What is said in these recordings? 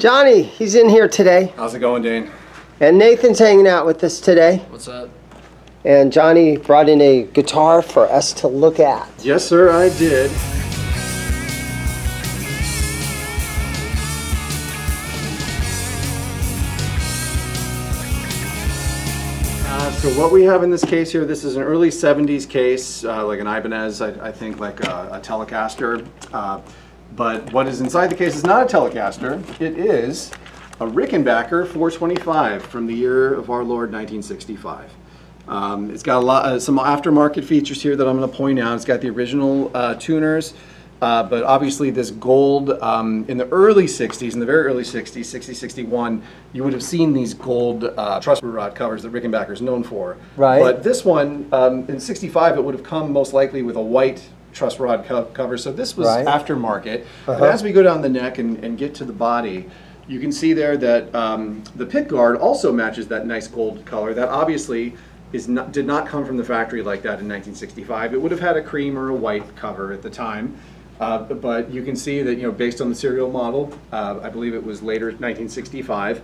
Johnny, he's in here today. How's it going, Dane? And Nathan's hanging out with us today. What's up? And Johnny brought in a guitar for us to look at. Yes, sir, I did. So what we have in this case here, this is an early 70s case, like an Ibanez, I think, like a Telecaster. But what is inside the case is not a Telecaster. It is a Rickenbacker 425 from the year of our Lord, 1965. It's got a lot, some aftermarket features here that I'm going to point out. It's got the original tuners, but obviously this gold, in the early 60s, in the very early 60s, 60, 61, you would have seen these gold Truss Rod Covers that Rickenbacker is known for. Right. But this one, in 65, it would have come most likely with a white Truss Rod cover. So this was aftermarket. And as we go down the neck and get to the body, you can see there that the pick guard also matches that nice gold color. That obviously did not come from the factory like that in 1965. It would have had a cream or a white cover at the time. But you can see that, you know, based on the serial model, I believe it was later 1965,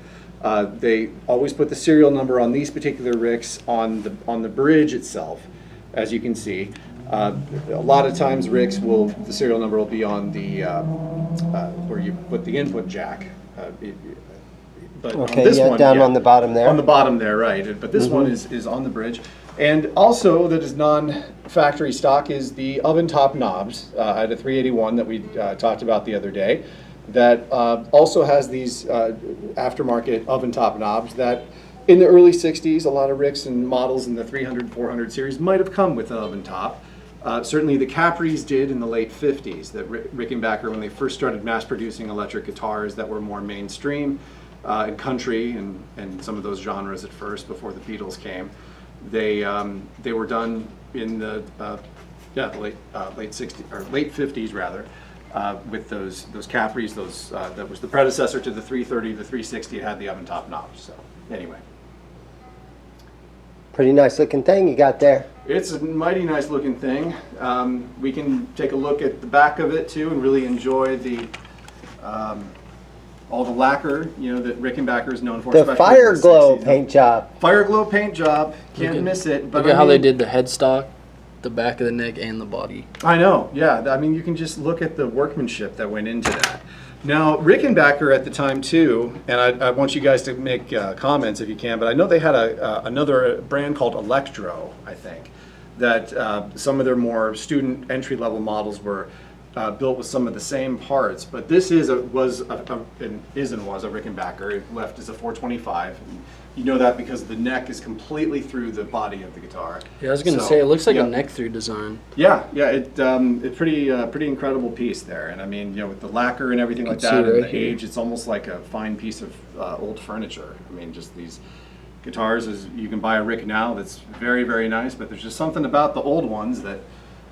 they always put the serial number on these particular Ricks on the bridge itself, as you can see. A lot of times Ricks the serial number will be on the where you put the input jack. But okay, on this one, down on the bottom there. On the bottom there, right. But this one is on the bridge. And also that is non-factory stock is the oven top knobs at a 381 that we talked about the other day. That also has these aftermarket oven top knobs that in the early 60s, a lot of Ricks and models in the 300, 400 series might have come with an oven top. Certainly the Capris did in the late 50s, that Rickenbacker, when they first started mass producing electric guitars that were more mainstream in country and some of those genres at first before the Beatles came, they were done in the late 60s or late 50s rather, with those Capris. That was the predecessor to the 330, the 360. It had the oven top knobs. So anyway. Pretty nice looking thing you got there. It's a mighty nice looking thing. We can take a look at the back of it too and really enjoy the all the lacquer, you know, that Rickenbacker is known for. The Fire Glow paint job. Fire Glow paint job. Can't miss it. But look at how they did the headstock, the back of the neck, and the body. I know, yeah. I mean, you can just look at the workmanship that went into that. Now, Rickenbacker at the time too, and I want you guys to make comments if you can, but I know they had another brand called Electro, I think, that some of their more student entry-level models were built with some of the same parts. But this was a Rickenbacker. It left as a 425. You know that because the neck is completely through the body of the guitar. Yeah, I was gonna say it looks like a neck through design. Yeah, it's pretty incredible piece there. And I mean, you know, with the lacquer and everything like that, and the age, it's almost like a fine piece of old furniture. I mean, just these guitars, you can buy a Rick now that's very, very nice, but there's just something about the old ones that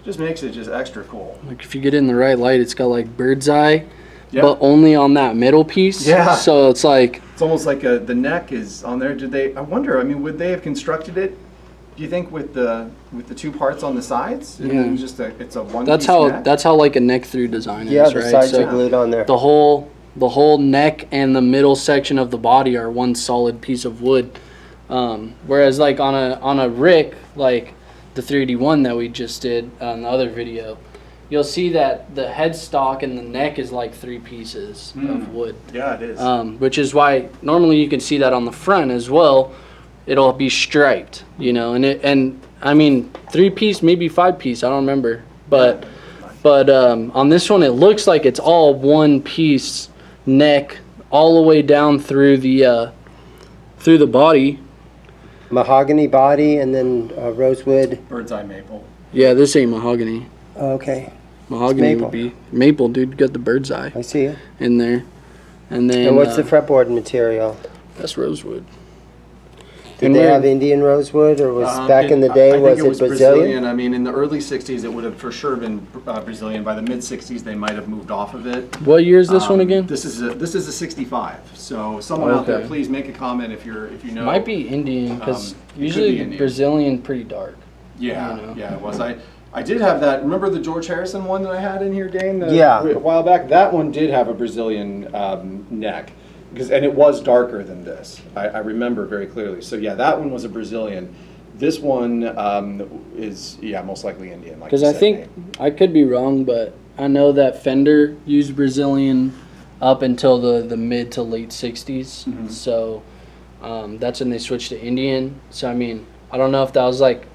just makes it just extra cool. Like if you get it in the right light, it's got like bird's eye, but only on that middle piece. Yeah. So it's like it's almost like the neck is on there. I wonder. I mean, would they have constructed it? Do you think with the two parts on the sides? Yeah. It's just it's a one. That's how like a neck through design is. Yeah, the right? sides are glued on there. The whole neck and the middle section of the body are one solid piece of wood. Whereas like on a Rick, like the 381 that we just did on the other video, you'll see that the headstock and the neck is like 3 pieces of wood. Yeah, it is. Which is why normally you can see that on the front as well. It'll be striped, you know, and I mean 3-piece, maybe 5-piece, I don't remember, but on this one it looks like it's all one piece neck all the way down through the body. Mahogany body and then rosewood. Bird's eye maple. Yeah, this ain't mahogany. Okay. Mahogany would be maple, dude. You got the bird's eye. I see it. In there. And then And what's the fretboard material? That's rosewood. Did they have Indian rosewood, or was back in the day, was it Brazilian? I mean, in the early 60s, it would have for sure been Brazilian. By the mid 60s, they might have moved off of it. What year is this one again? This is a 65. So someone out there, please make a comment if you know. Might be Indian, because usually Indian. Brazilian pretty dark. Yeah, you know? Yeah, it was. I did have that. Remember the George Harrison one that I had in here, Dane? Yeah. A while back. That one did have a Brazilian neck. and it was darker than this. I remember very clearly. So yeah, that one was a Brazilian. This one is, yeah, most likely Indian. Because I think, I could be wrong, but I know that Fender used Brazilian up until the mid to late 60s. Mhm. So that's when they switched to Indian. So I mean, I don't know if that was like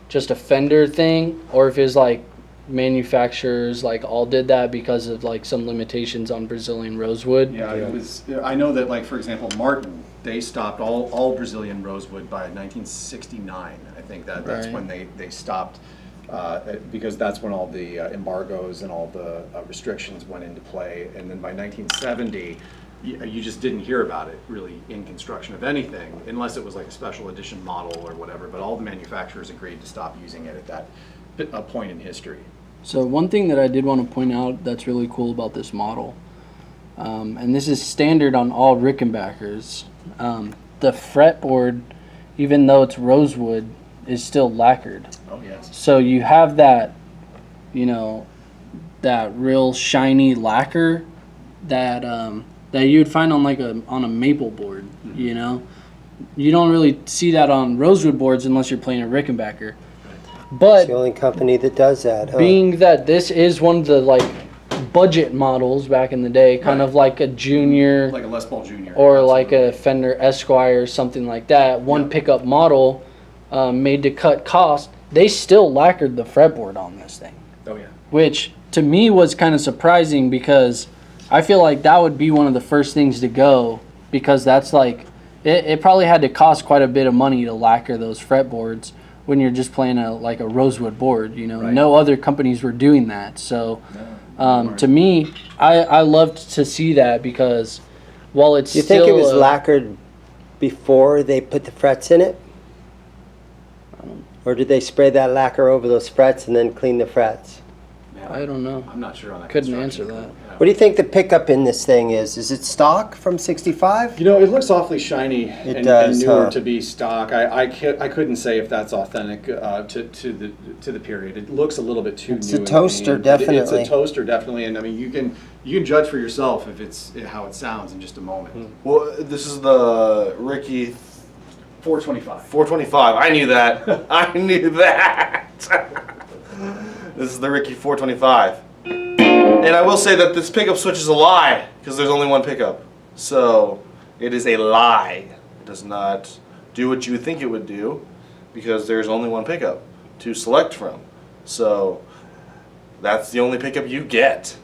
just a Fender thing, or if it's like manufacturers like all did that because of like some limitations on Brazilian rosewood. Yeah, it was. I know that, like, for example, Martin, they stopped all Brazilian rosewood by 1969. I think that's Right. when they stopped, because that's when all the embargoes and all the restrictions went into play. And then by 1970, you just didn't hear about it really in construction of anything, unless it was like a special edition model or whatever. But all the manufacturers agreed to stop using it at that point in history. So one thing that I did want to point out that's really cool about this model, and this is standard on all Rickenbackers, the fretboard, even though it's rosewood, is still lacquered. Oh yes. So you have that, you know, that real shiny lacquer that that you would find on like on a maple board. Mm-hmm. You know, you don't really see that on rosewood boards unless you're playing a Rickenbacker. But It's the only company that does that, huh? being that this is one of the like budget models back in the day, kind Right. of like a Junior Like a Les Paul Junior. or like a Fender Esquire or something like that, one Yep. pickup model made to cut cost, they still lacquered the fretboard on this thing, Oh yeah. which to me was kind of surprising because I feel like that would be one of the first things to go, because that's like, it probably had to cost quite a bit of money to lacquer those fretboards when you're just playing like a rosewood board, you know. Right. No other companies were doing that. So No. to me, I loved to see that, because while it's Do you still think it was lacquered before they put the frets in it? Or did they spray that lacquer over those frets and then clean the frets? Man, I don't know. I'm not sure on that. Couldn't construction. answer that. Yeah. What do you think the pickup in this thing is? Is it stock from 65? You know, it looks awfully shiny and does, newer huh? to be stock. I couldn't say if that's authentic to the period. It looks a little bit too It's new. a and toaster, clean, but It's definitely. a toaster, definitely, and I mean you can judge for yourself if it's how it sounds in just a moment. Well, this is the Ricky 425. 425. I knew that. I knew that. This is the Ricky 425. And I will say that this pickup switch is a lie, because there's only one pickup. So it is a lie. It does not do what you would think it would do, because there's only one pickup to select from. So that's the only pickup you get.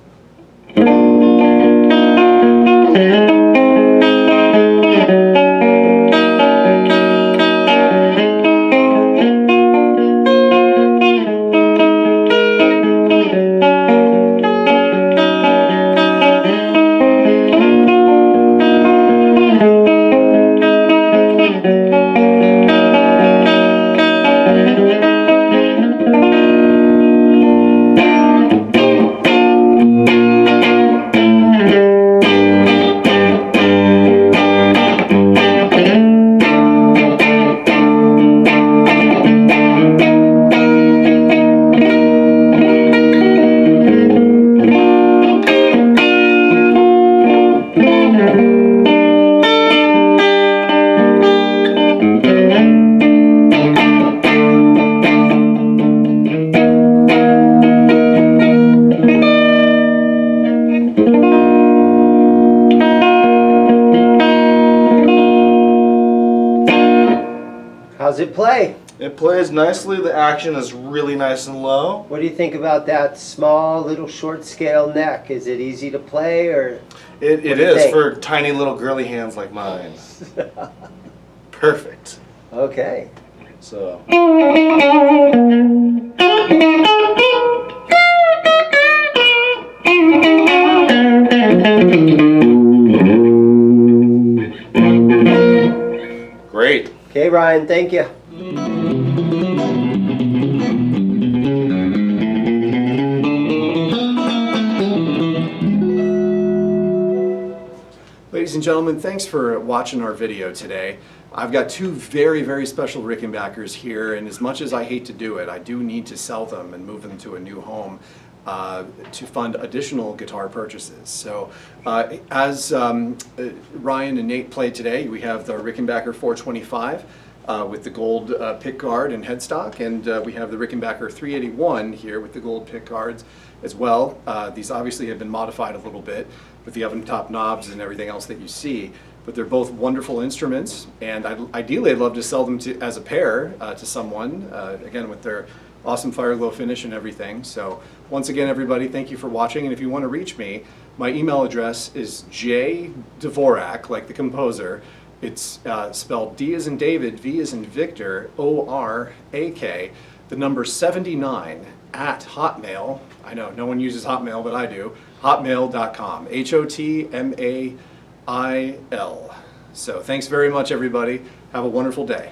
How's it play? It plays nicely. The action is really nice and low. What do you think about that small, little short scale neck? Is it easy to play, or? It do you is think? for tiny little girly hands like mine. Perfect. Okay. So. Great. Okay, Ryan, thank you. Ladies and gentlemen, thanks for watching our video today. I've got two very, very special Rickenbackers here, and as much as I hate to do it, I do need to sell them and move them to a new home. to fund additional guitar purchases. So as Ryan and Nate played today, we have the Rickenbacker 425 with the gold pick guard and headstock, and we have the Rickenbacker 381 here with the gold pick guards as well. These obviously have been modified a little bit with the oven top knobs and everything else that you see, but they're both wonderful instruments, and ideally I'd love to sell them as a pair to someone, again with their awesome fire glow finish and everything. So once again, everybody, thank you for watching, and if you want to reach me, my email address is jdvorak, like the composer. It's spelled D as in David, V as in Victor, O-R-A-K, the number 79 at Hotmail. I know no one uses Hotmail, but I do. Hotmail.com, Hotmail. So thanks very much, everybody. Have a wonderful day.